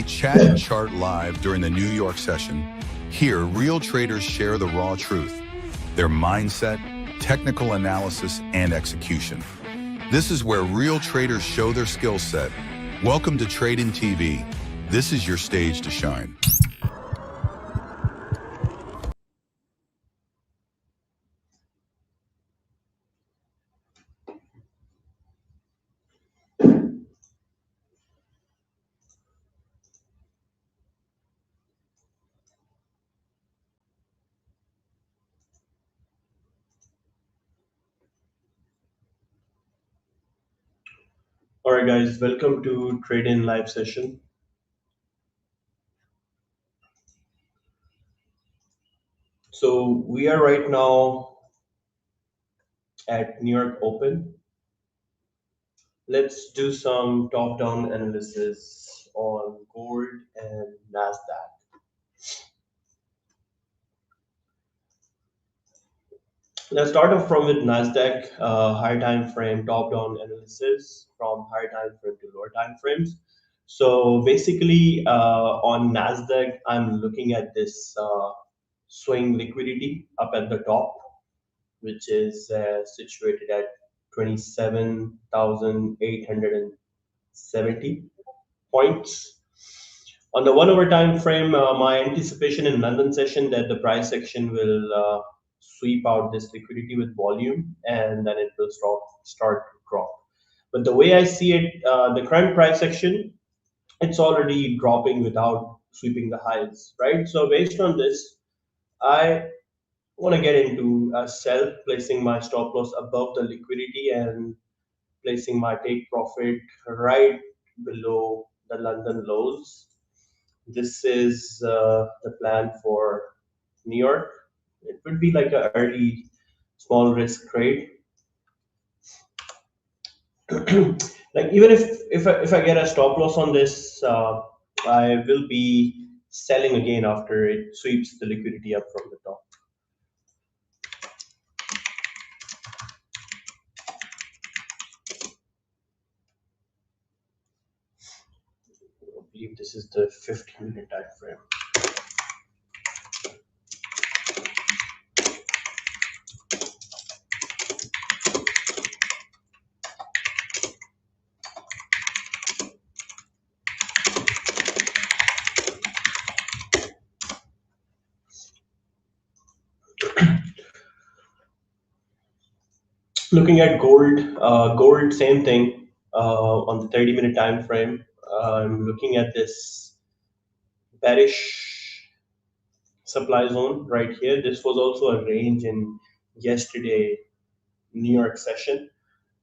they chat and chart live during the New York session, here real traders share the raw truth, their mindset, technical analysis, and execution. This is where real traders show their skill set. Welcome to Tradin TV. This is your stage to shine. All right, guys, welcome to Tradin live session. So we are right now at New York Open. Let's do some top-down analysis on gold and Nasdaq. Let's start off from with Nasdaq high time frame top-down analysis from high time frame to lower time frames. So basically, on Nasdaq, I'm looking at this swing liquidity up at the top, which is situated at 27,870 points. On the 1 hour time frame, my anticipation in London session that the price action will sweep out this liquidity with volume and then it will start to drop. But the way I see it, the current price action, it's already dropping without sweeping the highs, right? So based on this, I want to get into a sell, placing my stop loss above the liquidity and placing my take profit right below the London lows. This is the plan for New York. It would be like an early small risk trade. Like even if I get a stop loss on this, I will be selling again after it sweeps the liquidity up from the top. I believe this is the 15-minute time frame. Looking at gold, gold same thing on the 30-minute time frame. I'm looking at this bearish supply zone right here. This was also a range in yesterday New York session.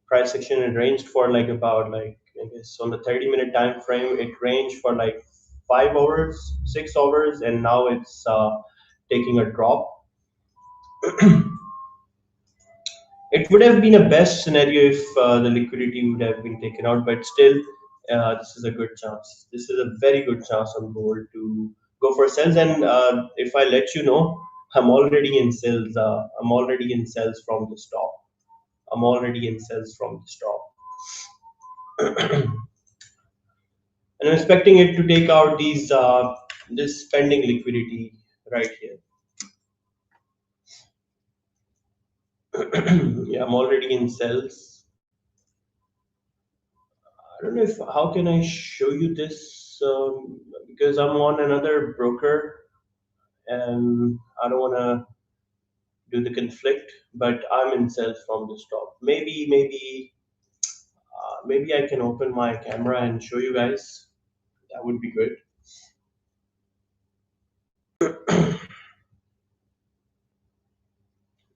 Price action it ranged for like about like I guess on the 30-minute time frame it ranged for like 5 hours, 6 hours, and now it's taking a drop. It would have been a best scenario if the liquidity would have been taken out, but still, this is a good chance. This is a very good chance on gold to go for sales. And if I let you know, I'm already in sales. I'm already in sales from the stop. I'm already in sales from the stop. And I'm expecting it to take out these this pending liquidity right here. Yeah, I'm already in sales. I don't know if how can I show you this because I'm on another broker and I don't want to do the conflict, but I'm in sales from the stop. Maybe I can open my camera and show you guys. That would be good.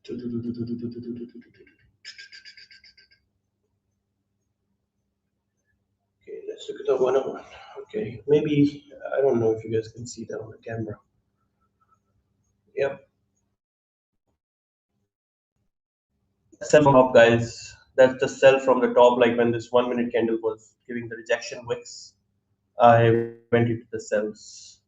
Okay, let's look at the 101. Okay, maybe I don't know if you guys can see that on the camera. Yep. Sell from up, guys. That's the sell from the top, like when this 1 minute candle was giving the rejection wicks. I went into the sells.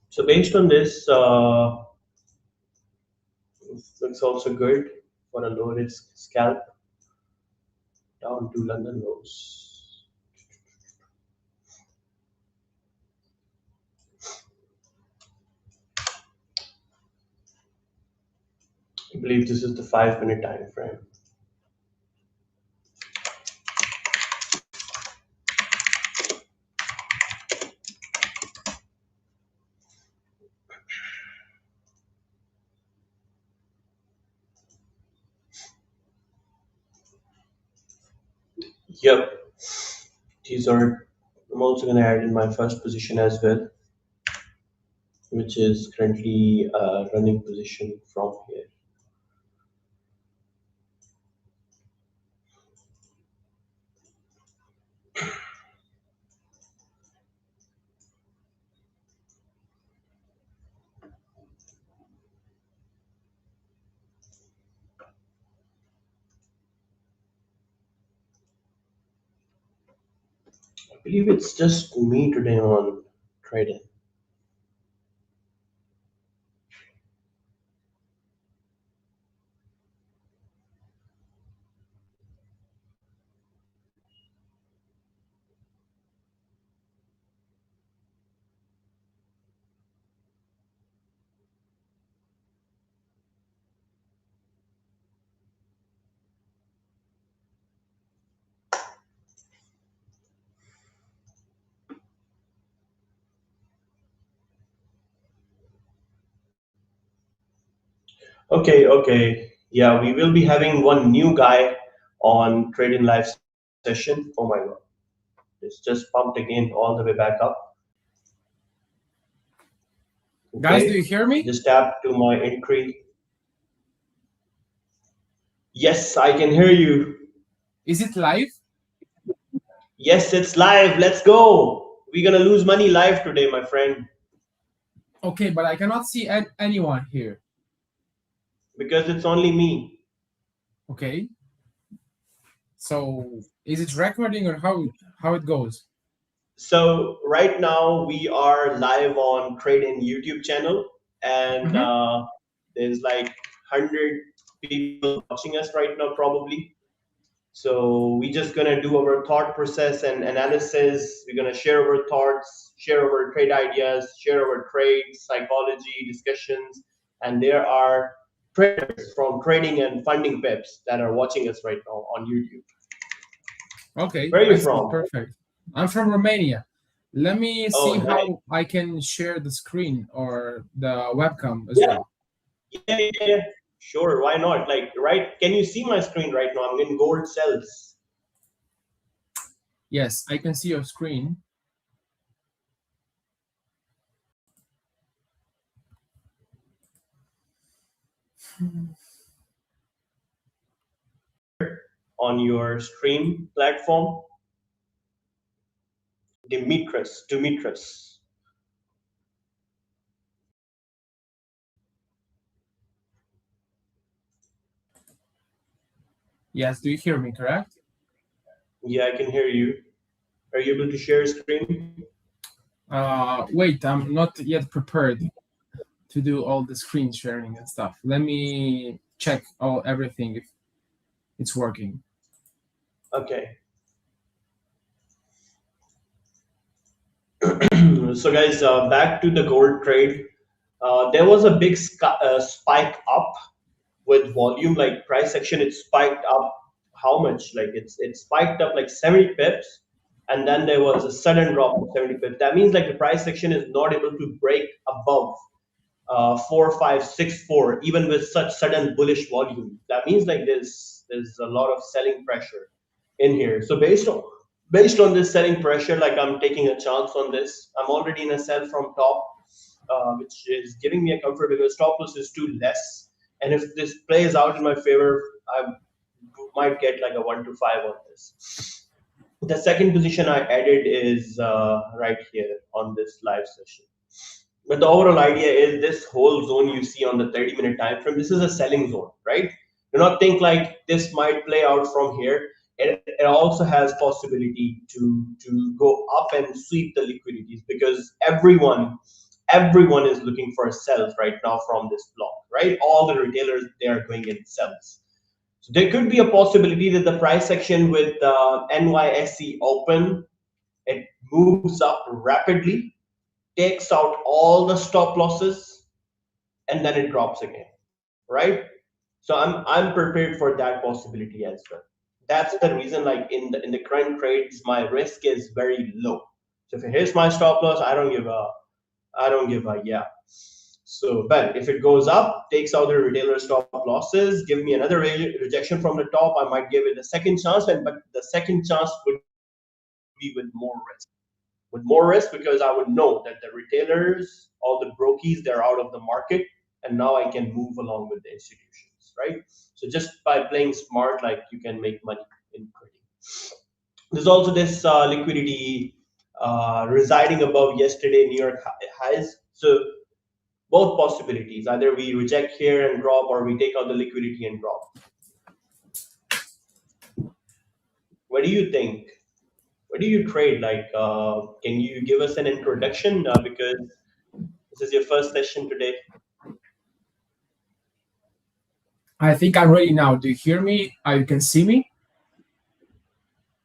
So based on this, looks also good for a low risk scalp down to London lows. I believe this is the 5 minute time frame. Yep, these are. I'm also gonna add in my first position as well, which is currently a running position from here. I believe it's just me today on Tradin. Okay, okay. Yeah, we will be having one new guy on Trading Live session. Oh my god. It's just pumped again all the way back up. Guys, do Okay. you hear me? Just tap to my entry. Yes, I can hear you. Is it live? Yes, it's live. Let's go. We're gonna lose money live today, my friend, Okay, but I cannot see anyone here. because it's only me. Okay. So is it recording or how it goes? So right now we are live on Trading YouTube channel, and Mhm. there's like 100 people watching us right now probably. So we just gonna do our thought process and analysis. We're gonna share our thoughts, share our trade ideas, share our trades, psychology discussions, and there are traders from trading and funding pips that are watching us right now on YouTube. Okay, Where are I you see. from? Perfect. I'm from Romania. Let me Oh, see nice. how I can share the screen or the webcam as Yeah, well. yeah, yeah, yeah. Sure, why not? Like, right? Can you see my screen right now? I'm in gold cells. Yes, I can see your screen. On your stream platform. Demetrius. Yes, do you hear me, correct? Yeah, I can hear you. Are you able to share screen? Wait, I'm not yet prepared to do all the screen sharing and stuff. Let me check everything if it's working. Okay. So guys, back to the gold trade. There was a big spike up with volume, like price action. It spiked up how much? Like it spiked up like 70 pips, and then there was a sudden drop of 70 pips. That means like the price action is not able to break above 4564, even with such sudden bullish volume. That means like there's a lot of selling pressure in here. So based on this selling pressure, like I'm taking a chance on this. I'm already in a sell from top, which is giving me a comfort because stop loss is too less. And if this plays out in my favor, I might get like a 1 to 5 on this. The second position I added is right here on this live session. But the overall idea is this whole zone you see on the 30-minute time frame, this is a selling zone, right? Do not think like this might play out from here. It also has possibility to go up and sweep the liquidities because everyone everyone is looking for sells right now from this block, right? All the retailers, they are going in sells. So there could be a possibility that the price action with NYSE open, it moves up rapidly, takes out all the stop losses, and then it drops again, right? So I'm prepared for that possibility as well. That's the reason, like in the current trades, my risk is very low. So if it hits my stop loss, I don't give a yeah. So, but if it goes up, takes out the retailer stop losses, give me another rejection from the top, I might give it a second chance, and but the second chance would be with more risk because I would know that the retailers, all the brokies, they're out of the market, and now I can move along with the institutions, right? So just by playing smart, like you can make money in trading. There's also this liquidity residing above yesterday New York highs. So both possibilities. Either we reject here and drop, or we take out the liquidity and drop. What do you think? What do you trade? Like, can you give us an introduction? Because this is your first session today. I think I'm ready now. Do you hear me? You can see me?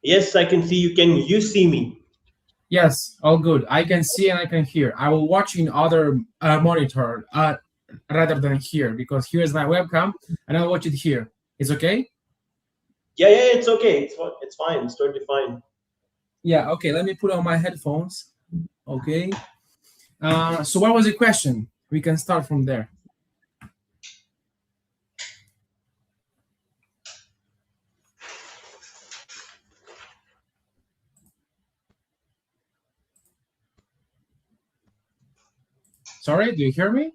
Yes, I can see you. Can you see me? Yes, all good. I can see and I can hear. I will watch in other monitor rather than here, because here is my webcam and I'll watch it here. It's okay? Yeah, it's okay. It's fine. It's totally fine. Yeah, okay. Let me put on my headphones. Okay. So what was the question? We can start from there. Sorry, do you hear me?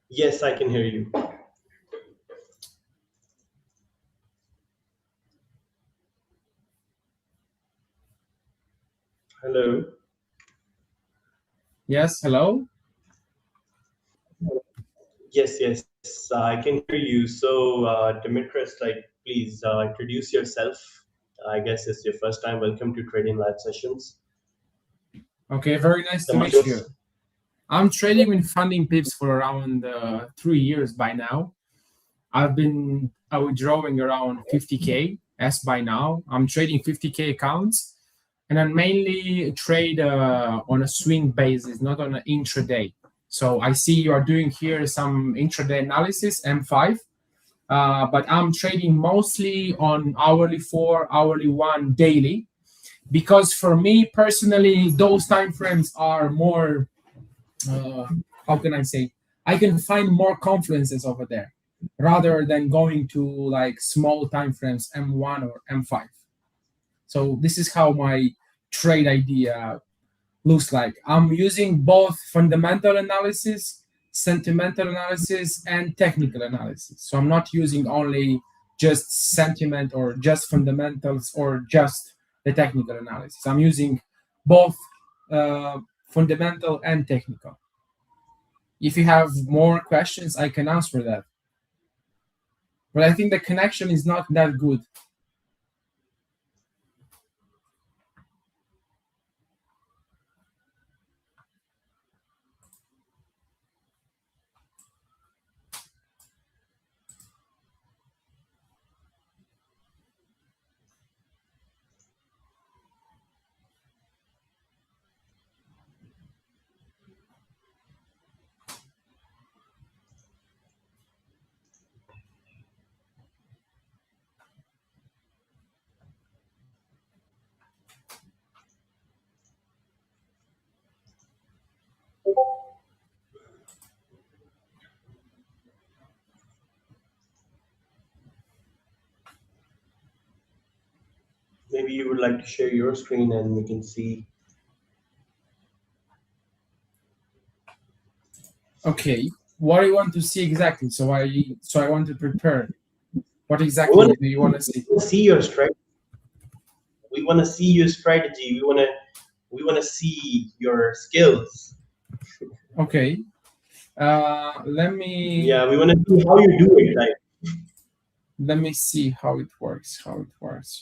Yes, I can hear you. Hello. Yes, hello? Yes, I can hear you. So, Demetrius, like, please introduce yourself. I guess it's your first time. Welcome to Trading Live Sessions. Okay, very nice The to mic meet is- you. I'm trading with funding pips for around 3 years by now. I've been withdrawing around 50K as by now. I'm trading 50K accounts, and I mainly trade on a swing basis, not on an intraday. So I see you are doing here some intraday analysis, M5, but I'm trading mostly on hourly 4, hourly 1, daily, because for me personally, those time frames are more, how can I say, I can find more confluences over there rather than going to like small time frames, M1 or M5. So this is how my trade idea looks like. I'm using both fundamental analysis, sentimental analysis, and technical analysis. So I'm not using only just sentiment or just fundamentals or just the technical analysis. I'm using both fundamental and technical. If you have more questions, I can answer that. But I think the connection is not that good. Maybe you would like to share your screen and we can see. Okay, what do you want to see exactly? So I want to prepare. What exactly do you want to see? We want to see your strategy. We want to see your strategy. We want to see your skills. Okay. Let me. Yeah, we want to see how you do it. Like, Let me see how it works.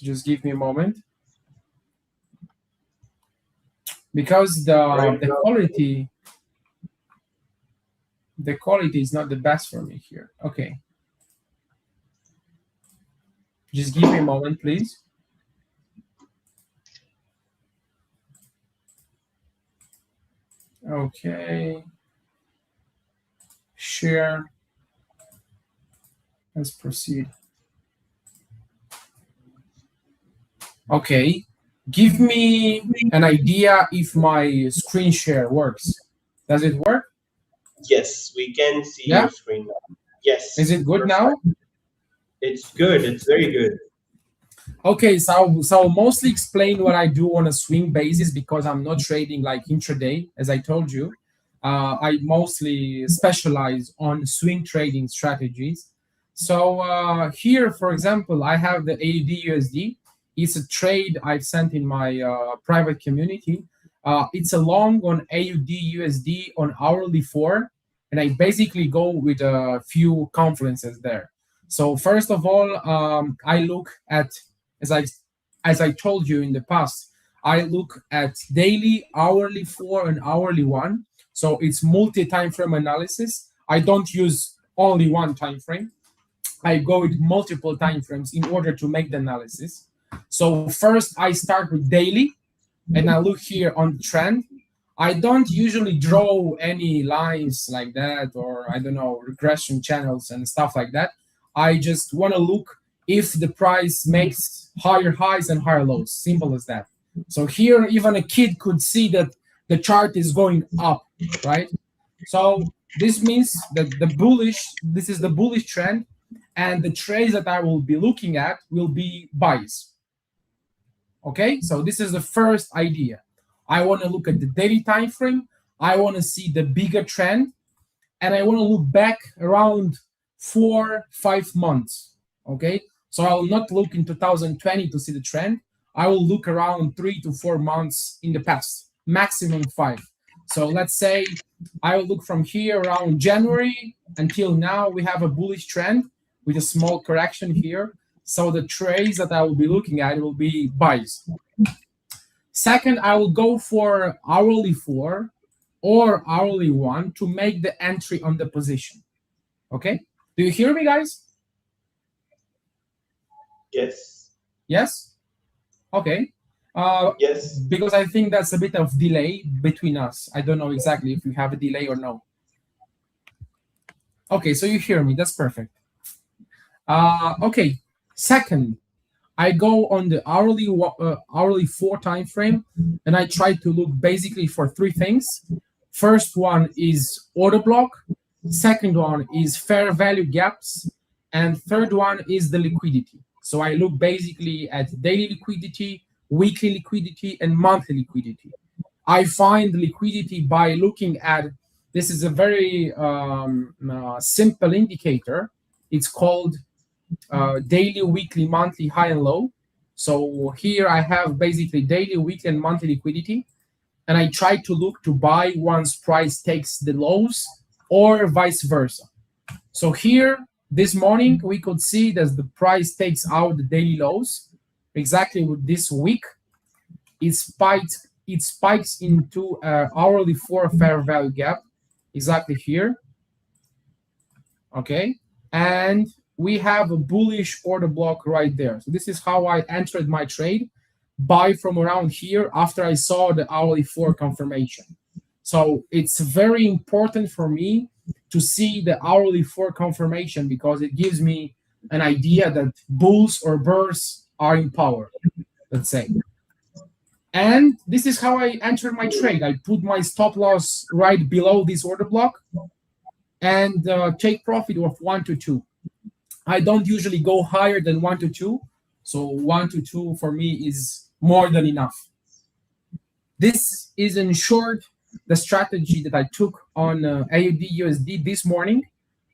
Just give me a moment. Because the quality is not the best for me here. Okay. Just give me a moment, please. Okay. Share. Let's proceed. Okay. Give me an idea if my screen share works. Does it work? Yes, we can see your screen now. Yes. Is it good now? It's good. It's very good. Okay, so I'll mostly explain what I do on a swing basis because I'm not trading like intraday, as I told you. I mostly specialize on swing trading strategies. So here, for example, I have the AUD USD. It's a trade I've sent in my private community. It's a long on AUD USD on hourly 4, and I basically go with a few confluences there. So first of all, I look at, as I told you in the past, I look at daily, hourly 4, and hourly 1. So it's multi-time frame analysis. I don't use only one time frame. I go with multiple time frames in order to make the analysis. So first I start with daily, and I look here on trend. I don't usually draw any lines like that, or I don't know, regression channels and stuff like that. I just want to look if the price makes higher highs and higher lows. Simple as that. So here, even a kid could see that the chart is going up, right? So this means that this is the bullish trend, and the trades that I will be looking at will be buys. Okay, so this is the first idea. I want to look at the daily time frame. I want to see the bigger trend, and I want to look back around 4-5 months. Okay, so I will not look in 2020 to see the trend. I will look around 3 to 4 months in the past, maximum 5. So let's say I will look from here around January until now. We have a bullish trend with a small correction here. So the trades that I will be looking at will be buys. Second, I will go for hourly 4 or hourly 1 to make the entry on the position. Okay? Do you hear me, guys? Yes. Yes? Okay. Yes. Because I think that's a bit of delay between us. I don't know exactly if you have a delay or no. Okay, so you hear me. That's perfect. Okay. Second, I go on the hourly 4 time frame, and I try to look basically for 3 things. First one is order block. Second one is fair value gaps, and third one is the liquidity. So I look basically at daily liquidity, weekly liquidity, and monthly liquidity. I find liquidity by looking at, this is a very simple indicator. It's called daily, weekly, monthly, high and low. So here I have basically daily, weekly, and monthly liquidity, and I try to look to buy once price takes the lows or vice versa. So here, this morning, we could see that the price takes out the daily lows. Exactly with this week, it spikes into hourly 4 fair value gap, exactly here. Okay, and we have a bullish order block right there. So this is how I entered my trade, buy from around here after I saw the hourly 4 confirmation. So it's very important for me to see the hourly 4 confirmation because it gives me an idea that bulls or bears are in power, let's say. And this is how I entered my trade. I put my stop loss right below this order block and take profit of 1 to 2. I don't usually go higher than 1 to 2. So 1 to 2 for me is more than enough. This is in short the strategy that I took on AUD USD this morning.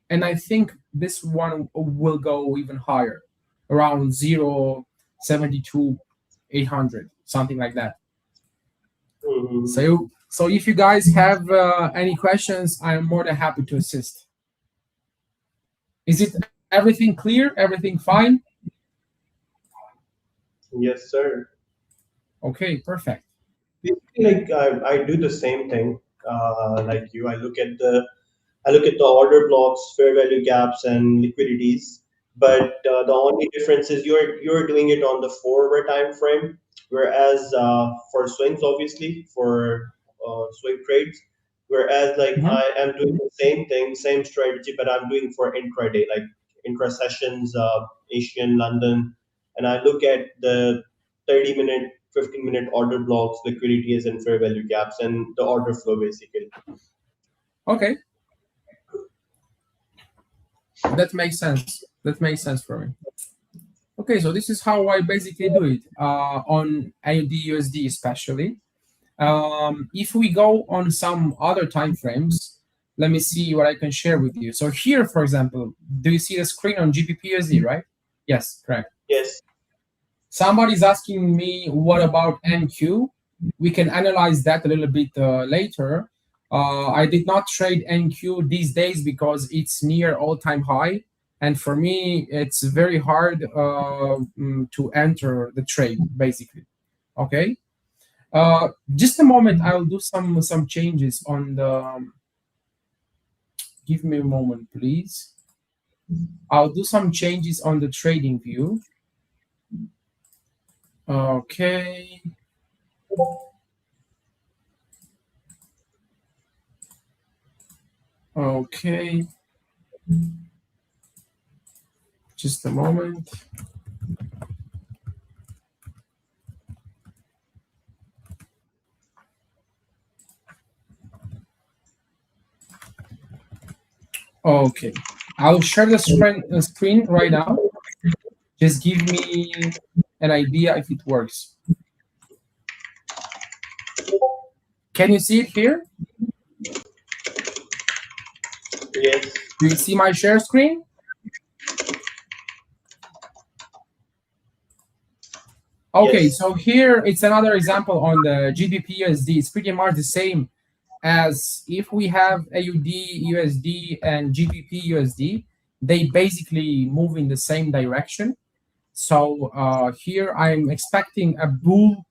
And I think this one will go even higher, around 0.72, 800, something like that. Mm-hmm. So if you guys have any questions, I am more than happy to assist. Is it Everything clear? Everything fine? Yes, sir. Okay, perfect. Basically, like I do the same thing. Like you, I look at the order blocks, fair value gaps, and liquidities. But the only difference is you're doing it on the 4 hour time frame, whereas for swings, obviously for swing trades, whereas like Mhm. I am doing the same thing, same strategy, but I'm doing for intraday, like intra sessions, Asian, London, and I look at the 30-minute, 15-minute order blocks, liquidities, and fair value gaps, and the order flow basically. Okay, that makes sense. That makes sense for me. Okay, so this is how I basically do it on AUD USD especially. If we go on some other time frames, let me see what I can share with you. So here, for example, do you see the screen on GBP USD, right? Yes, correct. Yes. Somebody's asking me what about NQ. We can analyze that a little bit later. I did not trade NQ these days because it's near all-time high, and for me, it's very hard to enter the trade. Basically, okay. Just a moment. I'll do some changes on the. Give me a moment, please. I'll do some changes on the trading view. Okay. Okay. Just a moment. Okay. I'll share the screen right now. Just give me an idea if it works. Can you see it here? Yes. Do you see my share screen? Okay, Yes. so here it's another example on the GBP USD. It's pretty much the same as if we have AUD USD and GBP USD. They basically move in the same direction. So here I'm expecting a bull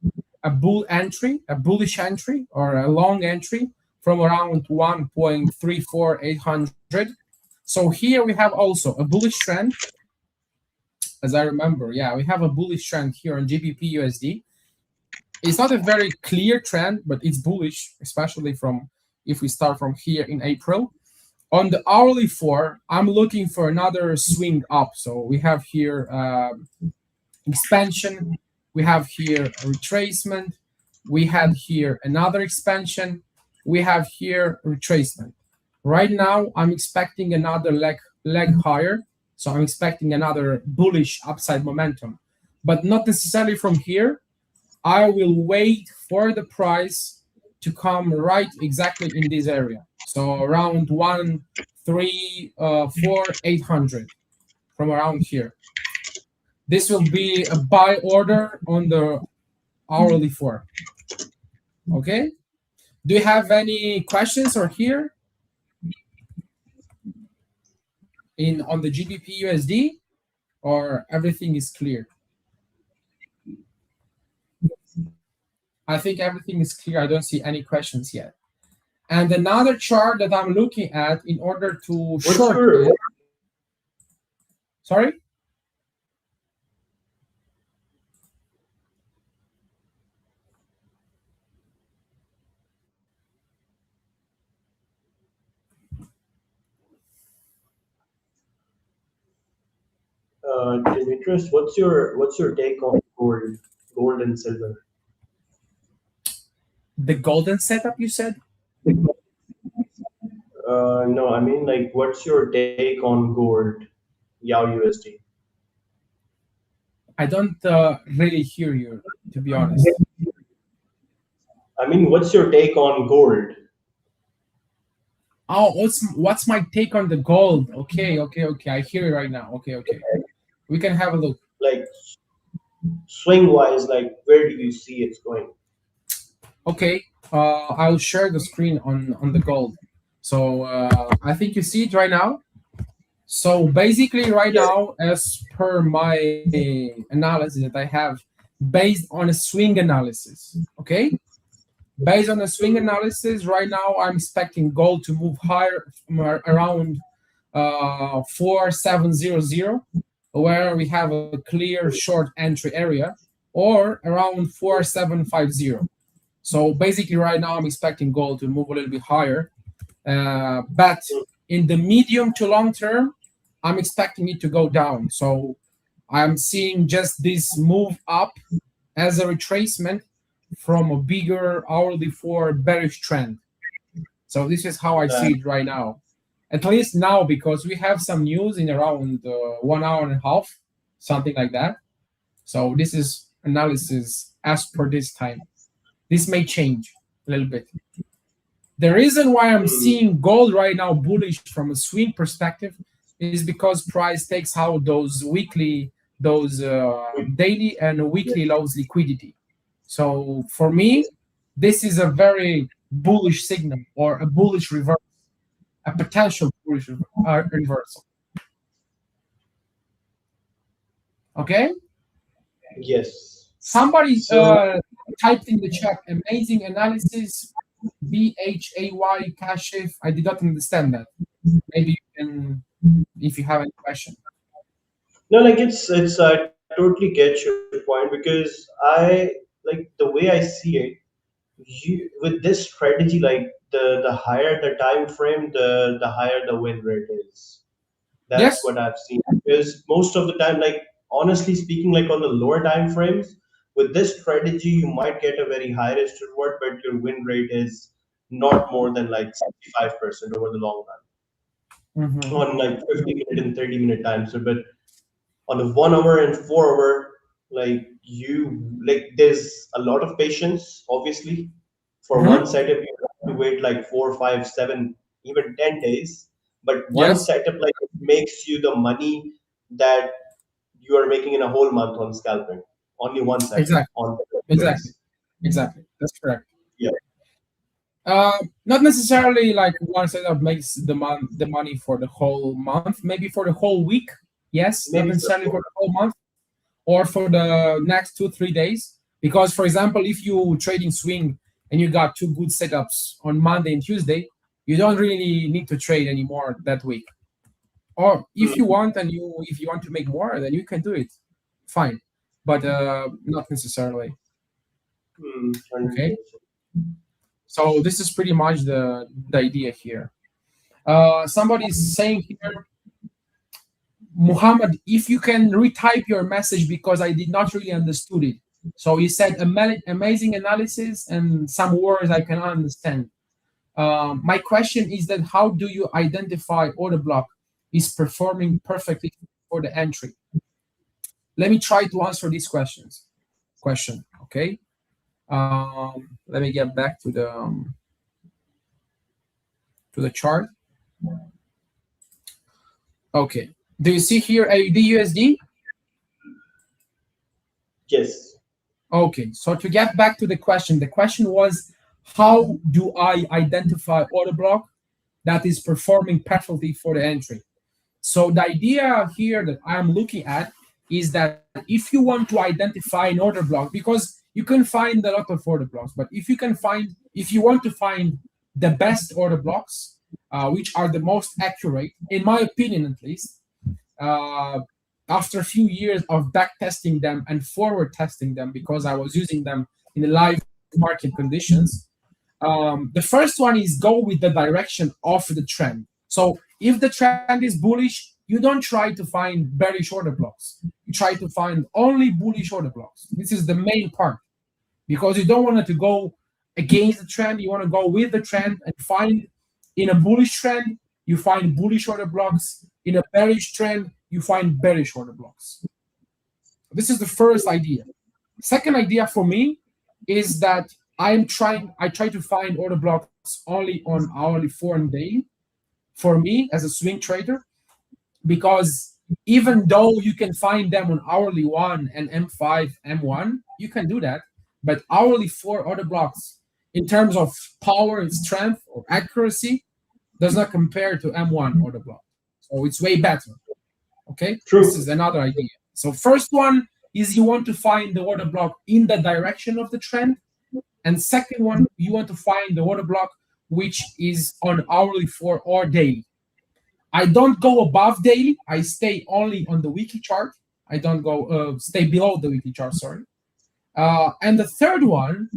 entry, a bullish entry, or a long entry from around 1.34800. So here we have also a bullish trend, as I remember. Yeah, we have a bullish trend here on GBP USD. It's not a very clear trend, but it's bullish, especially from if we start from here in April. On the hourly 4, I'm looking for another swing up. So we have here expansion, we have here a retracement, we have here another expansion, we have here retracement. Right now, I'm expecting another leg higher, so I'm expecting another bullish upside momentum, but not necessarily from here. I will wait for the price to come right exactly in this area, so around 1,34800 from around here. This will be a buy order on the hourly 4. Okay. Do you have any questions or here in on the GBP USD, or everything is clear? I think everything is clear. I don't see any questions yet. And another chart that I'm looking at in order to short it. Sorry? Demetrius, what's your take on gold and silver? The golden setup, you said? No, I mean like, what's your take on gold, Yao USD? I don't really hear you, to be honest. I mean, what's your take on gold? Oh, what's my take on the gold? Okay. I hear you right now. Okay. We can have a look. Like swing wise, like where do you see it's going? Okay. I'll share the screen on the gold. So I think you see it right now. So basically, right Yes. now, as per my analysis that I have, based on a swing analysis, okay? Based on a swing analysis, right now I'm expecting gold to move higher from around 4700, where we have a clear short entry area, or around 4750. So basically, right now I'm expecting gold to move a little bit higher, but in the medium to long term, I'm expecting it to go down. So I'm seeing just this move up as a retracement from a bigger hourly for bearish trend. So this is how I see it right now. At least now, because we have some news in around 1 hour and a half, something like that. So this is analysis as per this time. This may change a little bit. The reason why I'm seeing gold right now bullish from a swing perspective is because price takes out those daily and weekly lows liquidity. So for me, this is a very bullish signal or a bullish reverse, a potential bullish reversal. Okay. Yes. Somebody So typed in the chat, amazing analysis, BHAY Kashif. I did not understand that. Maybe you can, if you have any question. no, like it's I totally get your point because I like the way I see it. With this strategy, like the higher the time frame, the higher the win rate is. That's Yes. what I've seen. Because most of the time, like honestly speaking, like on the lower time frames, with this strategy, you might get a very high risk reward, but your win rate is not more than like 65% over the long Mm-hmm. run on like 50-minute and 30-minute time. So, but on a 1 hour and 4 hour, like there's a lot of patience, obviously. For one Mm-hmm. setup, you have to wait like 4, 5, 7, even 10 days. But one Yes. setup like it makes you the money that you are making in a whole month on scalping. Only one setup Exactly. on Exactly. days. Exactly. That's correct. Yeah. Not necessarily like one setup makes the money for the whole month. Maybe for the whole week. Yes. Not Maybe for necessarily for the whole month or for the next 2 3 days. Because, for example, if you trading swing and you got two good setups on Monday and Tuesday, you don't really need to trade anymore that week. Or if you want and if you want to make more, then you can do it. Fine, but not necessarily. Okay. 100%. So this is pretty much the idea here. Somebody's saying here, Muhammad, if you can retype your message because I did not really understood it. So you said amazing analysis and some words I cannot understand. My question is that how do you identify order block is performing perfectly for the entry? Let me try to answer these question. Okay. Let me get back to the chart. Okay. Do you see here AUD/USD? Yes. Okay. So to get back to the question was, how do I identify order block that is performing perfectly for the entry? So the idea here that I'm looking at is that if you want to identify an order block, because you can find a lot of order blocks, but if you want to find the best order blocks, which are the most accurate, in my opinion at least, after a few years of back testing them and forward testing them, because I was using them in the live market conditions, the first one is go with the direction of the trend. So if the trend is bullish, you don't try to find bearish order blocks. You try to find only bullish order blocks. This is the main part, because you don't want to go against the trend. You want to go with the trend and find, in a bullish trend, you find bullish order blocks. In a bearish trend, you find bearish order blocks. This is the first idea. Second idea for me is that I try to find order blocks only on hourly, 4 and daily for me as a swing trader, because even though you can find them on hourly 1 and M5, M1, you can do that, but hourly 4 order blocks in terms of power and strength or accuracy does not compare to M1 order block. So it's way better. Okay, this True. is another idea. So first one is you want to find the order block in the direction of the trend, and second one you want to find the order block which is on hourly for or daily. I don't go above daily. I stay only on the weekly chart. I don't go stay below the weekly chart. Sorry. And the third one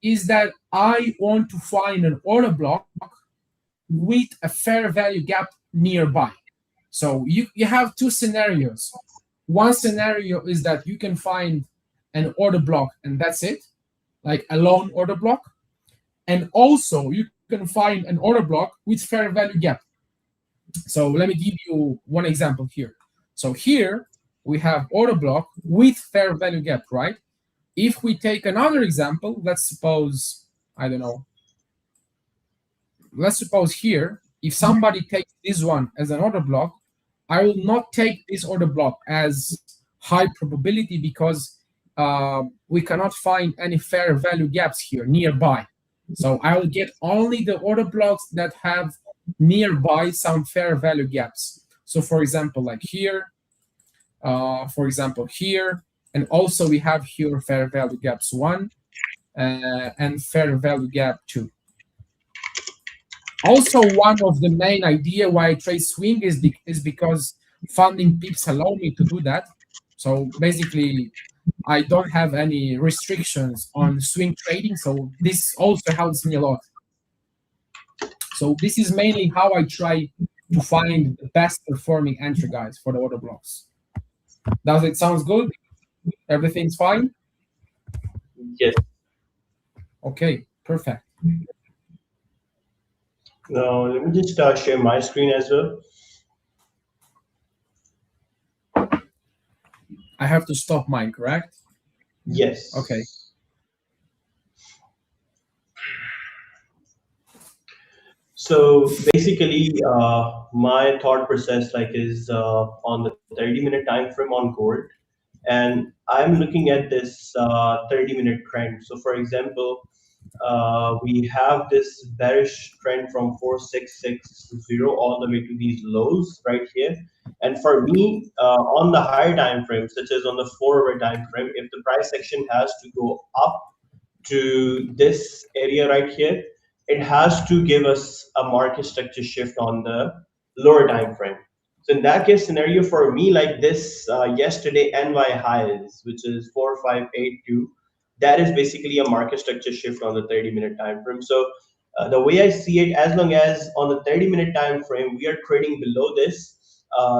is that I want to find an order block with a fair value gap nearby. So you have two scenarios. One scenario is that you can find an order block and that's it, like a lone order block. And also you can find an order block with fair value gap. So let me give you one example here. So here we have order block with fair value gap, right? If we take another example, let's suppose, I don't know, let's suppose here, if somebody takes this one as an order block, I will not take this order block as high probability because we cannot find any fair value gaps here nearby. So I will get only the order blocks that have nearby some fair value gaps. So for example, like here, and also we have here fair value gaps 1 and fair value gap 2. Also, one of the main idea why I trade swing is because funding pips allow me to do that. So basically, I don't have any restrictions on swing trading. So this also helps me a lot. So this is mainly how I try to find the best performing entry guys for the order blocks. Does it sound good? Everything's fine? Yes. Okay, perfect. Now let me just share my screen as well. I have to stop mine, correct? Yes. Okay. So basically, my thought process like is on the 30-minute time frame on gold, and I'm looking at this 30-minute trend. So for example, we have this bearish trend from 4660 all the way to these lows right here. And for me, on the higher time frame, such as on the 4-hour time frame, if the price action has to go up to this area right here, it has to give us a market structure shift on the lower time frame. So in that case scenario, for me, like this yesterday NY highs, which is 4582, that is basically a market structure shift on the 30-minute time frame. So the way I see it, as long as on the 30-minute time frame we are trading below this,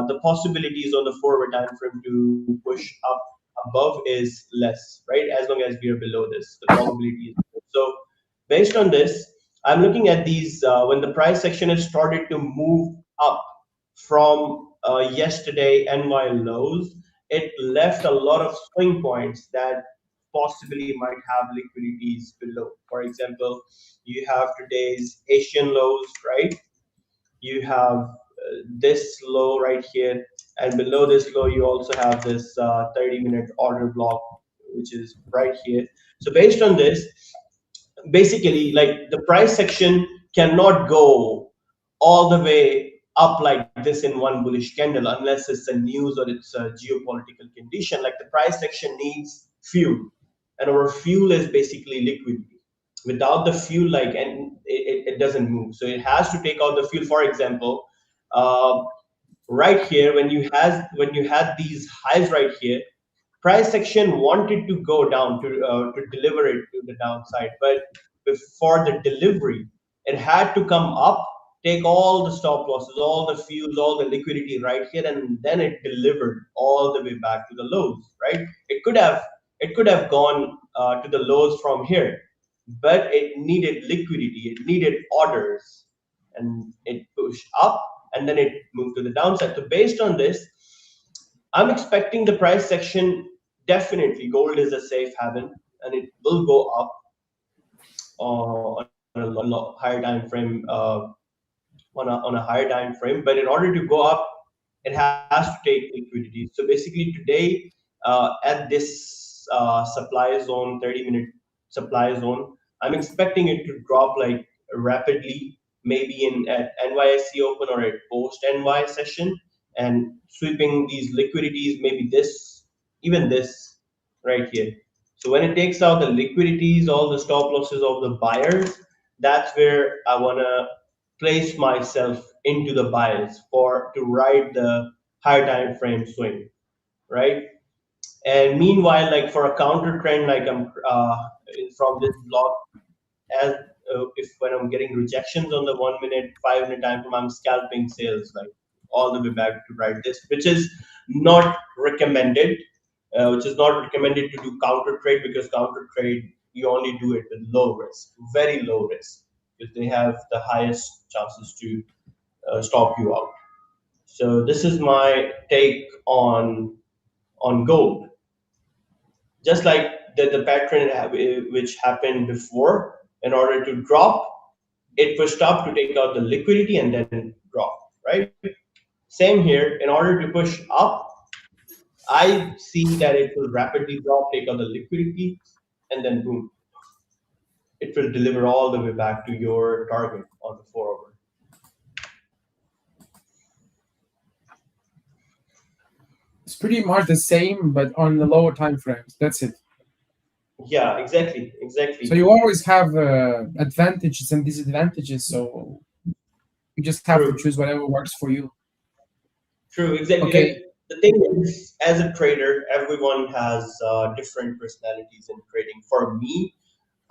the possibilities on the 4-hour time frame to push up above is less, right? As long as we are below this, the probability is low. So based on this, I'm looking at these when the price action has started to move up from yesterday NY lows, it left a lot of swing points that possibly might have liquidities below. For example, you have today's Asian lows, right? You have this low right here, and below this low you also have this 30-minute order block, which is right here. So based on this, basically like the price section cannot go all the way up like this in one bullish candle unless it's a news or it's a geopolitical condition. Like the price section needs fuel, and our fuel is basically liquidity. Without the fuel, like, and it doesn't move, so it has to take out the fuel. For example, uh, right here, when you had these highs right here, price action wanted to go down to deliver it to the downside, but before the delivery, it had to come up, take all the stop losses, all the fuels, all the liquidity right here, and then it delivered all the way back to the lows. Right? It could have gone to the lows from here, but it needed liquidity, it needed orders, and it pushed up, and then it moved to the downside. So based on this, I'm expecting the price section, definitely gold is a safe haven and it will go up on a higher time frame, on a higher time frame. But in order to go up, it has to take liquidity. So basically today, at this supply zone, 30-minute supply zone, I'm expecting it to drop like rapidly maybe in at NYSE Open or at post NY session, and sweeping these liquidities, maybe this, even this right here. So when it takes out the liquidities, all the stop losses of the buyers, that's where I wanna place myself into the bias for to ride the higher time frame swing, right? And meanwhile, like for a counter trend, like I'm from this block, as if when I'm getting rejections on the 1 minute, 5 minute time frame, I'm scalping sales like all the way back to right this, which is not recommended. Which is not recommended to do counter trade, because counter trade you only do it with low risk, very low risk, because they have the highest chances to stop you out. So this is my take on gold. Just like the pattern which happened before, in order to drop, it pushed up to take out the liquidity and then drop, right? Same here, in order to push up, I see that it will rapidly drop, take out the liquidity, and then boom, it will deliver all the way back to your target on the 4 hour. It's pretty much the same, but on the lower time frames. That's it. Yeah, exactly, exactly. So you always have advantages and disadvantages. So you just have to True, choose whatever works for you. true, exactly. Like Okay. the thing is, as a trader, everyone has different personalities in trading. For me,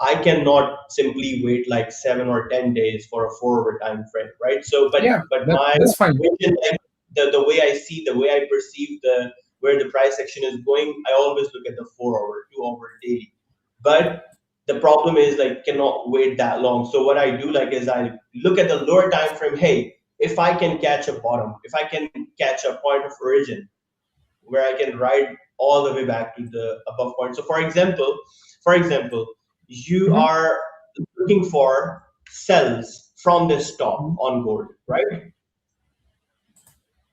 I cannot simply wait like 7 or 10 days for a 4 hour time frame, right? So, Yeah, but my that's fine. vision, like the way I see, the way I perceive the where the price action is going, I always look at the 4 hour, 2 hour daily. But the problem is like cannot wait that long. So what I do like is I look at the lower time frame. Hey, if I can catch a bottom, if I can catch a point of origin where I can ride all the way back to the above point. So for example, you Mhm. are looking for sells from this top Mhm. on gold, right?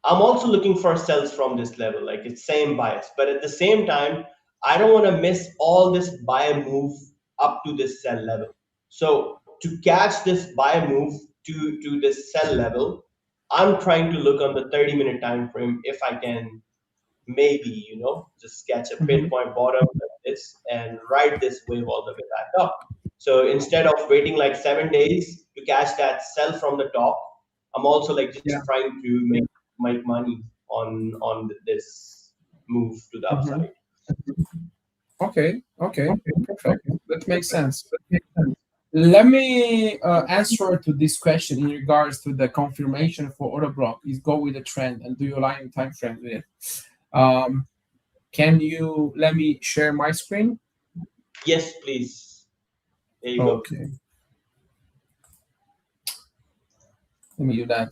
I'm also looking for sells from this level, like it's same bias. But at the same time, I don't want to miss all this buy move up to this sell level. So to catch this buy move to this sell level, I'm trying to look on the 30-minute time frame if I can maybe just catch a Mhm. pinpoint bottom like this and ride this wave all the way back up. So instead of waiting like 7 days to catch that sell from the top, I'm also like just Yeah. trying to make money on this move to the Mhm. upside. Okay. Okay. Perfect. That makes sense. Let me answer to this question in regards to the confirmation for order block is go with the trend and do you align time frame with it. Um, can you let me share my screen? Yes, please. There you go. Okay, let me do that.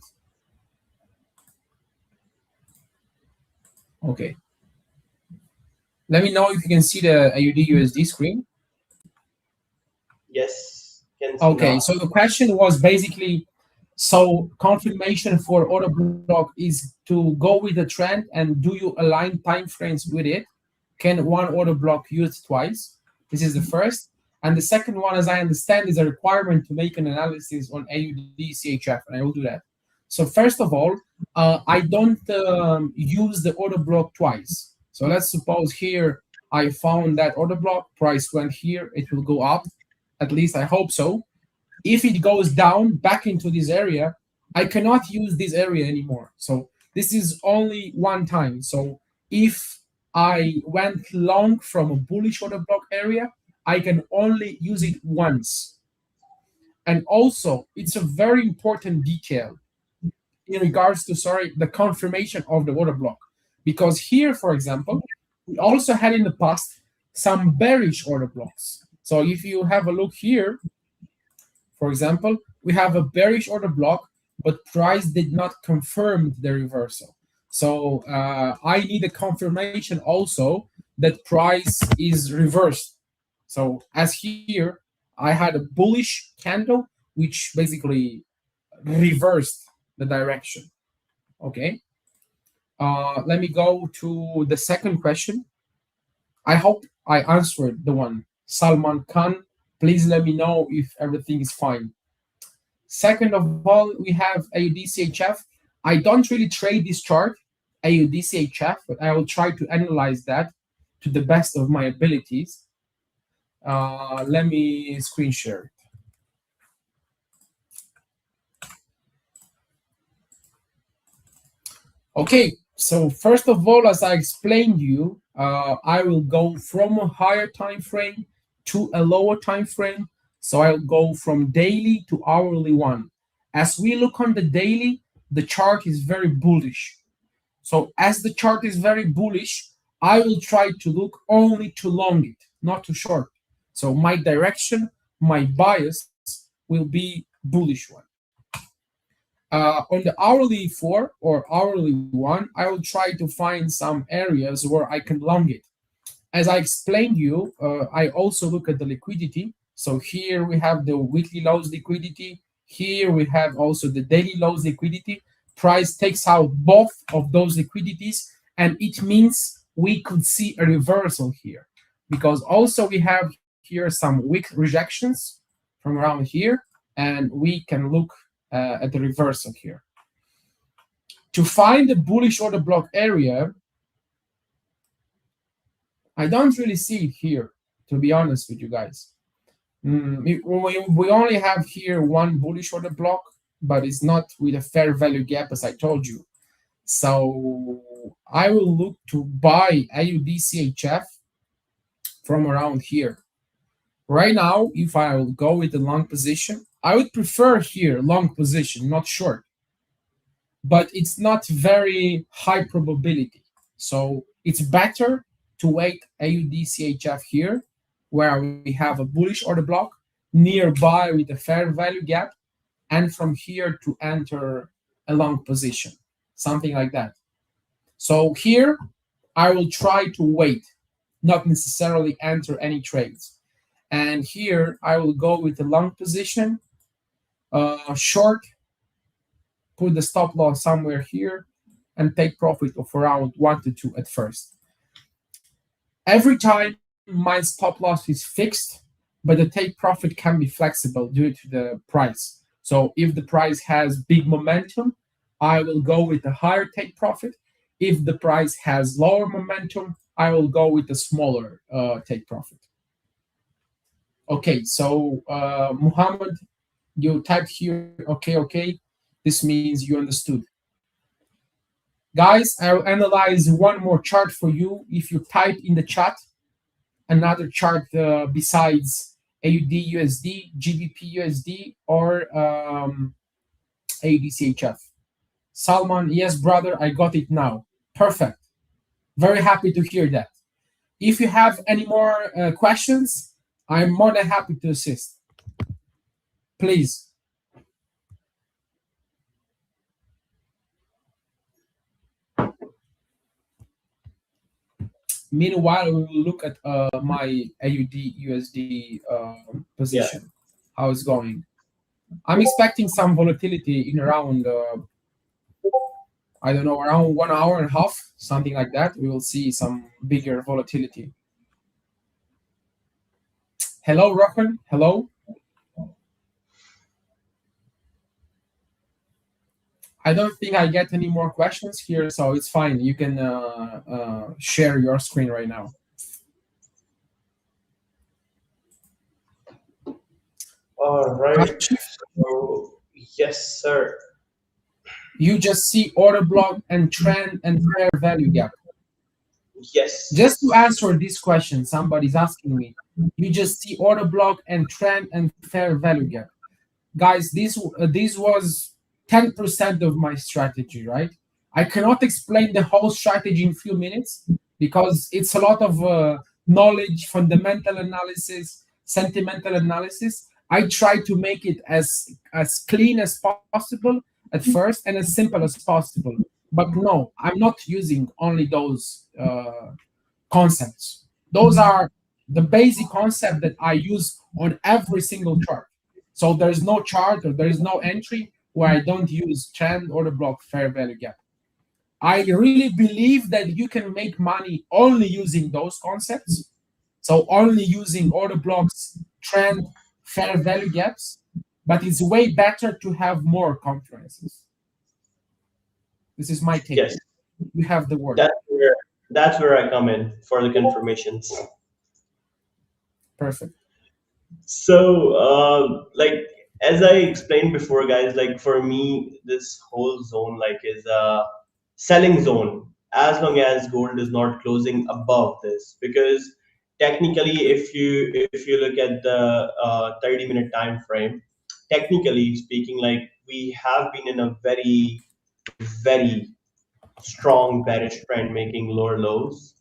Okay, let me know if you can see the AUD USD screen. Yes, can see Okay, now. so the question was basically, so confirmation for order block is to go with the trend and do you align time frames with it? Can one order block use twice? This is the first. And the second one, as I understand, is a requirement to make an analysis on AUD CHF, and I will do that. So first of all, I don't use the order block twice. So let's suppose here I found that order block, price went here, it will go up. At least I hope so. If it goes down back into this area, I cannot use this area anymore. So this is only one time. So if I went long from a bullish order block area, I can only use it once. And also, it's a very important detail in regards to, sorry, the confirmation of the order block. Because here, for example, we also had in the past some bearish order blocks. So if you have a look here, for example, we have a bearish order block, but price did not confirm the reversal. So I need a confirmation also that price is reversed. So as here, I had a bullish candle, which basically reversed the direction. Okay. Let me go to the second question. I hope I answered the one. Salman Khan, please let me know if everything is fine. Second of all, we have AUDCHF. I don't really trade this chart, AUDCHF, but I will try to analyze that to the best of my abilities. Let me screen share. Okay, so first of all, as I explained you, I will go from a higher time frame to a lower time frame. So I'll go from daily to hourly one. As we look on the daily, the chart is very bullish. So as the chart is very bullish, I will try to look only to long it, not to short. So my direction, my bias will be bullish one. On the hourly 4 or hourly 1, I will try to find some areas where I can long it. As I explained you, I also look at the liquidity. So here we have the weekly lows liquidity. Here we have also the daily lows liquidity. Price takes out both of those liquidities, and it means we could see a reversal here, because also we have here some weak rejections from around here, and we can look at the reversal here. To find the bullish order block area, I don't really see it here, to be honest with you guys. We only have here one bullish order block, but it's not with a fair value gap, as I told you. So I will look to buy AUDCHF from around here. Right now, if I will go with the long position, I would prefer here long position, not short. But it's not very high probability. So it's better to wait AUDCHF here, where we have a bullish order block nearby with a fair value gap, and from here to enter a long position, something like that. So here, I will try to wait, not necessarily enter any trades. And here, I will go with a long position, short, put the stop loss somewhere here, and take profit of around 1 to 2 at first. Every time my stop loss is fixed, but the take profit can be flexible due to the price. So if the price has big momentum, I will go with a higher take profit. If the price has lower momentum, I will go with a smaller take profit. Okay, so Muhammad, you typed here, okay. This means you understood. Guys, I'll analyze one more chart for you. If you type in the chat another chart besides AUD USD, GBP USD, or AUDCHF. Salman, yes, brother, I got it now. Perfect. Very happy to hear that. If you have any more questions, I'm more than happy to assist. Please. Meanwhile, we will look at my AUD USD position, how it's going. I'm expecting some volatility in around, I don't know, around 1 hour and a half, something like that. We will see some bigger volatility. Hello, Rohan. Hello. I don't think I get any more questions here, so it's fine. You can share your screen right now. All right. So, yes, sir. You just see order block and trend and fair value gap. Yes. Just to answer this question, somebody's asking me. You just see order block and trend and fair value gap. Guys, this was 10% of my strategy, right? I cannot explain the whole strategy in a few minutes because it's a lot of knowledge, fundamental analysis, sentimental analysis. I try to make it as clean as possible at first and as simple as possible. But no, I'm not using only those concepts. Those are the basic concept that I use on every single chart. So there's no chart or there is no entry where I don't use trend, order block, fair value gap. I really believe that you can make money only using those concepts. So only using order blocks, trend, fair value gaps. but it's way better to have more conferences. This is my take. Yes, You have the word. that's where I come in for the confirmations. Perfect. So, like as I explained before, guys, like for me, this whole zone like is a selling zone as long as gold is not closing above this. Because technically, if you look at the 30-minute time frame, technically speaking, like we have been in a very strong bearish trend, making lower lows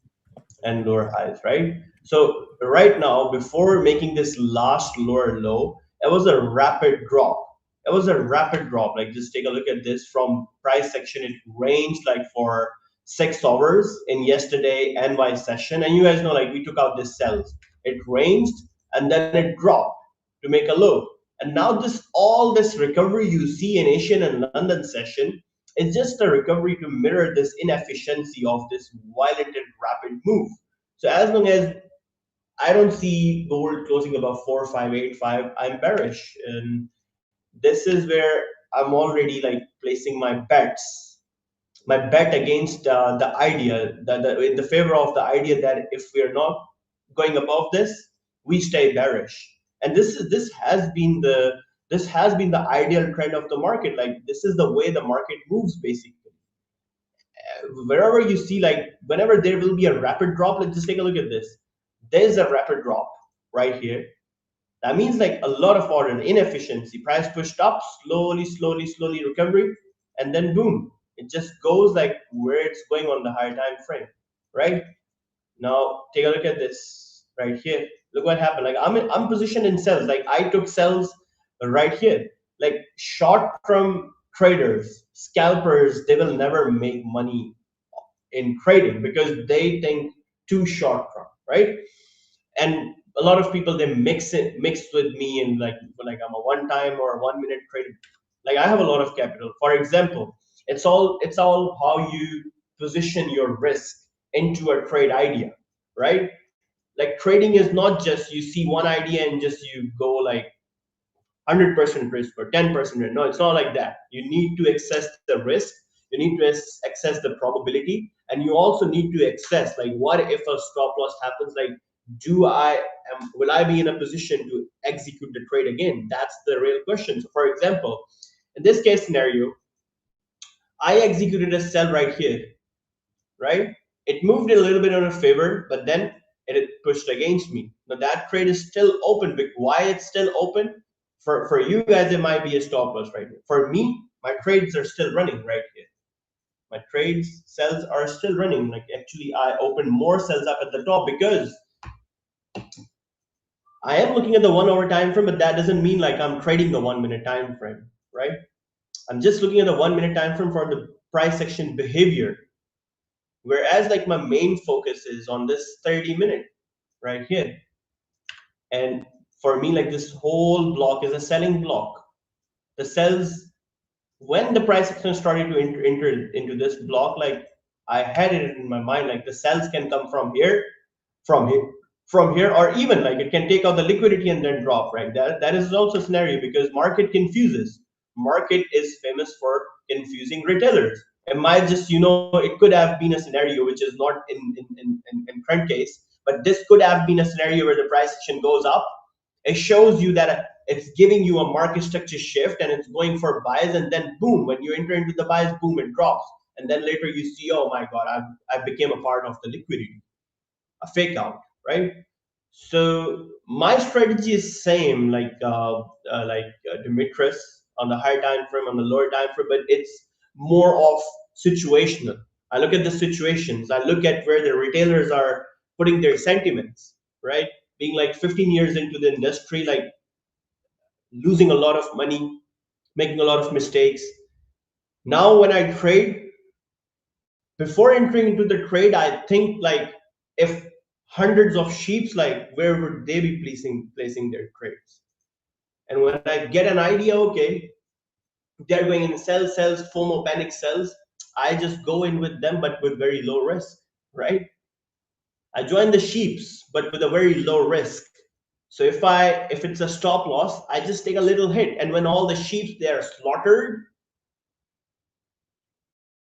and lower highs, right? So right now, before making this last lower low, it was a rapid drop. It was a rapid drop. Like just take a look at this from price section. It ranged like for 6 hours in yesterday NY session, and you guys know like we took out this sells. It ranged and then it dropped to make a low. And now this all this recovery you see in Asian and London session is just a recovery to mirror this inefficiency of this violent and rapid move. So as long as I don't see gold closing above 4585, I'm bearish, and this is where I'm already like placing my bets, my bet against the idea that in the favor of the idea that if we are not going above this, we stay bearish. And this has been the ideal trend of the market. Like this is the way the market moves basically. Wherever you see like whenever there will be a rapid drop, let's just take a look at this. There's a rapid drop right here. That means like a lot of order inefficiency, price pushed up, slowly recovery, and then boom, it just goes like where it's going on the higher time frame, right? Now take a look at this right here. Look what happened. Like I'm positioned in cells. Like I took cells right here. Like short-term traders, scalpers, they will never make money in trading because they think too short-term, right? And a lot of people they mix with me and like I'm a one time or a 1 minute trader. Like I have a lot of capital. For example, it's all how you position your risk into a trade idea, right? Like trading is not just you see one idea and just you go like 100% risk or 10% risk. No, it's not like that. You need to access the risk. You need to access the probability, and you also need to access like what if a stop loss happens? Like, will I be in a position to execute the trade again? That's the real question. So, for example, in this case scenario, I executed a sell right here, right? It moved a little bit in a favor, but then it pushed against me. Now that trade is still open. But why it's still open? For you guys, it might be a stop loss right here. For me, my trades are still running right here. My trades cells are still running. Like actually, I opened more cells up at the top because I am looking at the 1 hour time frame, but that doesn't mean like I'm trading the 1 minute time frame, right? I'm just looking at the 1 minute time frame for the price action behavior. Whereas like my main focus is on this 30-minute right here. And for me, like this whole block is a selling block. The sells, when the price action started to enter into this block, like I had it in my mind, like the sells can come from here, from here, or even like it can take out the liquidity and then drop, right? That is also a scenario because market confuses. Market is famous for confusing retailers. It might just, it could have been a scenario which is not in current case, but this could have been a scenario where the price action goes up. It shows you that it's giving you a market structure shift and it's going for buys, and then boom, when you enter into the buys, boom, it drops. And then later you see, oh my God, I became a part of the liquidity, a fake out, right? So my strategy is same like Dimitris on the higher time frame, on the lower time frame, but it's more of situational. I look at the situations. I look at where the retailers are putting their sentiments, right? Being like 15 years into the industry, like losing a lot of money, making a lot of mistakes. Now when I trade, before entering into the trade, I think like if hundreds of sheeps, like where would they be placing their trades? And when I get an idea, okay, they're going in sells, FOMO panic sells, I just go in with them, but with very low risk, right? I join the sheeps, but with a very low risk. So if it's a stop loss, I just take a little hit, and when all the sheep they are slaughtered,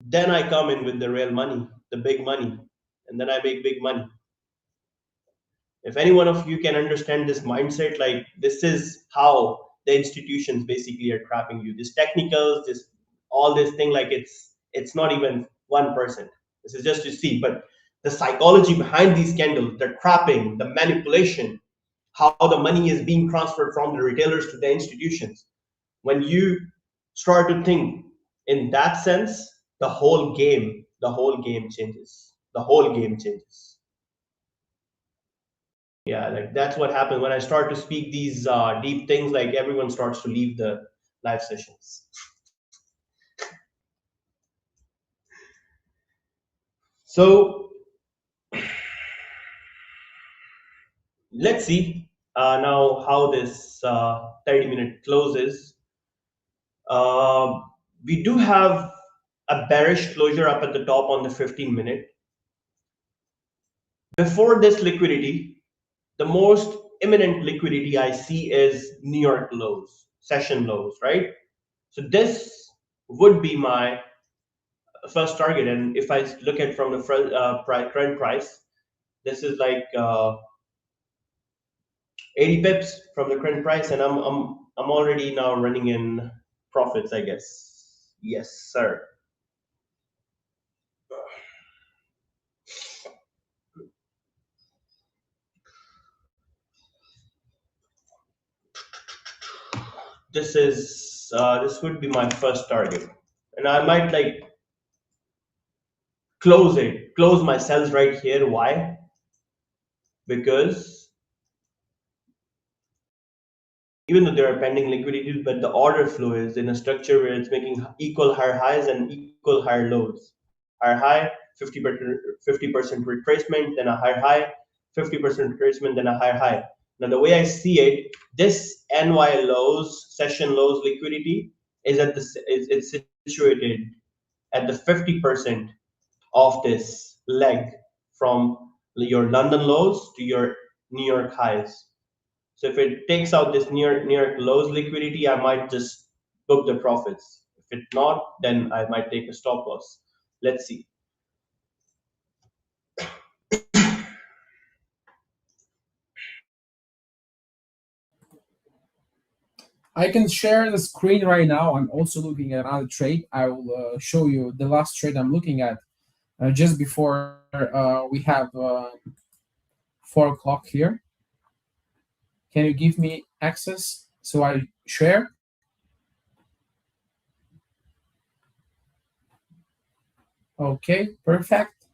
then I come in with the real money, the big money, and then I make big money. If any one of you can understand this mindset, like this is how the institutions basically are trapping you. This technicals, this all this thing, like it's not even 1%. This is just to see, but the psychology behind these candles, the trapping, the manipulation, how the money is being transferred from the retailers to the institutions. When you start to think in that sense, the whole game changes. The whole game changes. Yeah, like that's what happens when I start to speak these deep things. Like everyone starts to leave the live sessions. So let's see now how this 30-minute closes. Uh, we do have a bearish closure up at the top on the 15-minute. Before this liquidity, the most imminent liquidity I see is New York lows, session lows, right? So this would be my first target. And if I look at from the current price, this is like 80 pips from the current price, and I'm already now running in profits, I guess. Yes, sir. This would be my first target, and I might like close my cells right here. Why? Because even though there are pending liquidities, but the order flow is in a structure where it's making equal higher highs and equal higher lows. Higher high, 50% retracement, then a higher high, 50% retracement, then a higher high. Now the way I see it, this NY lows, session lows liquidity is it's situated at the 50% of this leg from your London lows to your New York highs. So if it takes out this near lows liquidity, I might just book the profits. If it not, then I might take a stop loss. Let's see. I can share the screen right now. I'm also looking at another trade. I will show you the last trade I'm looking at just before we have 4 o'clock here. Can you give me access so I share? Okay, perfect.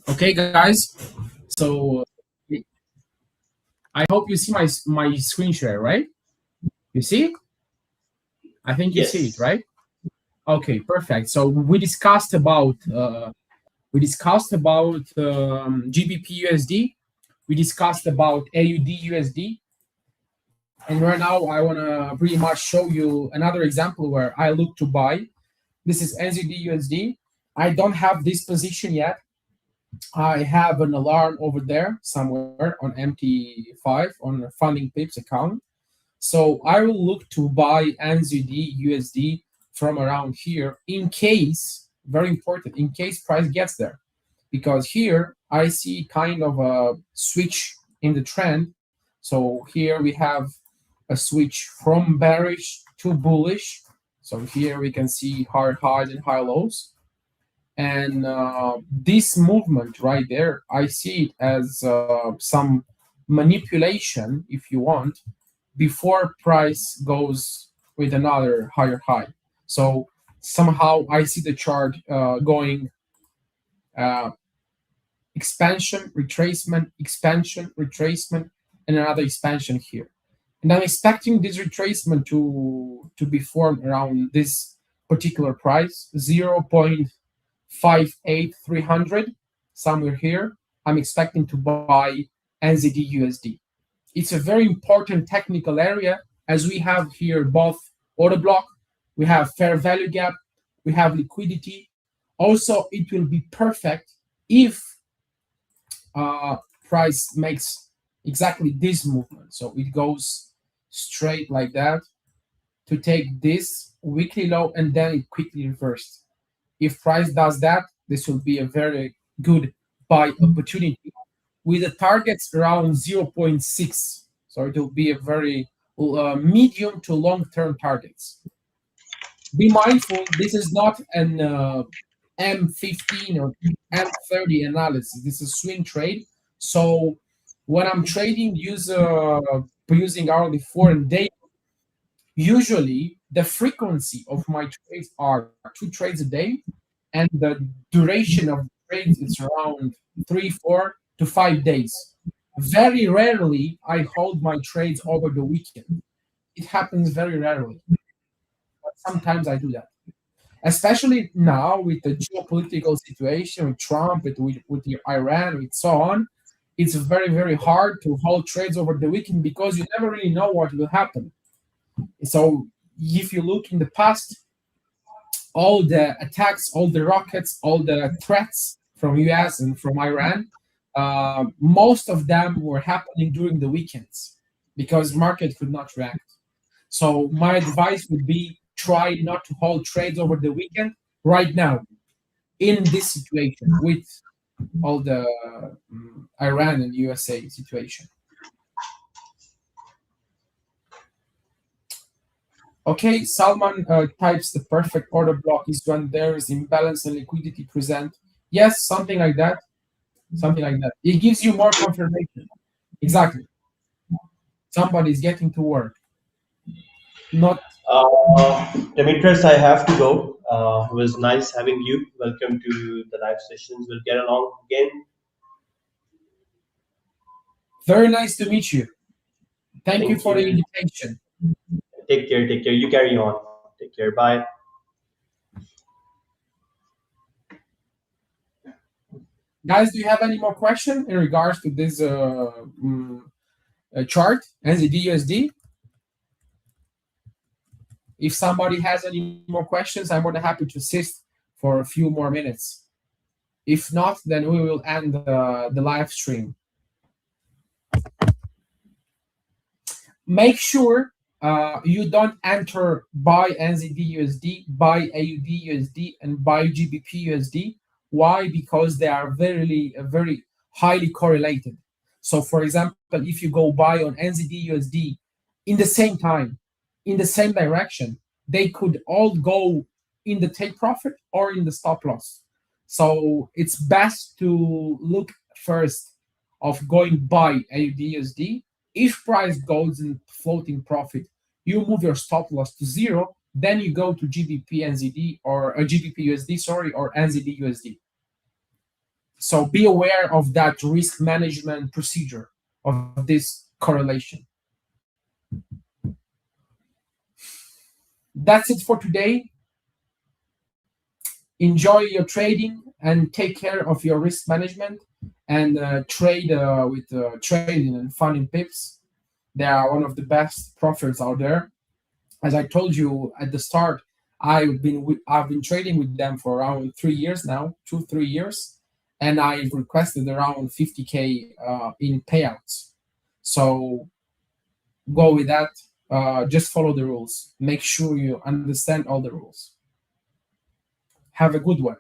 Okay, guys. So I hope you see my screen share, right? You see it? I think you see it, Yes. right? Okay, perfect. So we discussed about GBP USD. We discussed about AUD USD, and right now I want to pretty much show you another example where I look to buy. This is NZD USD. I don't have this position yet. I have an alarm over there somewhere on MT5 on the funding pips account. So I will look to buy NZD USD from around here in case, very important, in case price gets there. Because here I see kind of a switch in the trend. So here we have a switch from bearish to bullish. So here we can see higher highs and high lows. And this movement right there, I see it as some manipulation, if you want, before price goes with another higher high. So somehow I see the chart going expansion, retracement, and another expansion here. And I'm expecting this retracement to be formed around this particular price, 0.58300, somewhere here. I'm expecting to buy NZD USD. It's a very important technical area, as we have here both order block, we have fair value gap, we have liquidity. Also, it will be perfect if price makes exactly this movement. So it goes straight like that to take this weekly low and then it quickly reversed. If price does that, this will be a very good buy opportunity with the targets around zero point 0.6. So it will be a very medium to long-term targets. Be mindful, this is not an M15 or M30 analysis. This is swing trade. So when I'm trading using hourly 4 and day, usually the frequency of my trades are 2 trades a day, and the duration of the trades is around 3, 4 to 5 days. Very rarely I hold my trades over the weekend. It happens very rarely, but sometimes I do that. Especially now with the geopolitical situation with Trump, with Iran, with so on, it's very, very hard to hold trades over the weekend because you never really know what will happen. So if you look in the past, all the attacks, all the rockets, all the threats from US and from Iran, most of them were happening during the weekends because market could not react. So my advice would be try not to hold trades over the weekend right now in this situation with all the Iran and USA situation. Okay, Salman types the perfect order block is when there is imbalance and liquidity present. Yes, something like that. Something like that. It gives you more confirmation. Exactly. Somebody's getting to work. Not Demetrius, I have to go. It was nice having you. Welcome to the live sessions. We'll get along again. very nice to meet you. Thank you Thank for the you. invitation. Take care. Take care. You carry on. Take care. Bye. Guys, do you have any more question in regards to this chart, NZD/USD? If somebody has any more questions, I'm more than happy to assist for a few more minutes. If not, then we will end the live stream. Make sure you don't enter buy NZD/USD, buy AUD/USD, and buy GBP/USD. Why? Because they are very highly correlated. So, for example, if you go buy on NZD/USD in the same time, in the same direction, they could all go in the take profit or in the stop loss. So it's best to look first of going buy AUD/USD. If price goes in floating profit, you move your stop loss to 0. Then you go to GBP/NZD or GBP/USD, sorry, or NZD/USD. So be aware of that risk management procedure of this correlation. That's it for today. Enjoy your trading and take care of your risk management and trade with Tradin and funding pips. They are one of the best profits out there. As I told you at the start, I've been trading with them for around 3 years now, 2-3 years, and I've requested around 50K in payouts. So go with that. Just follow the rules. Make sure you understand all the rules. Have a good one.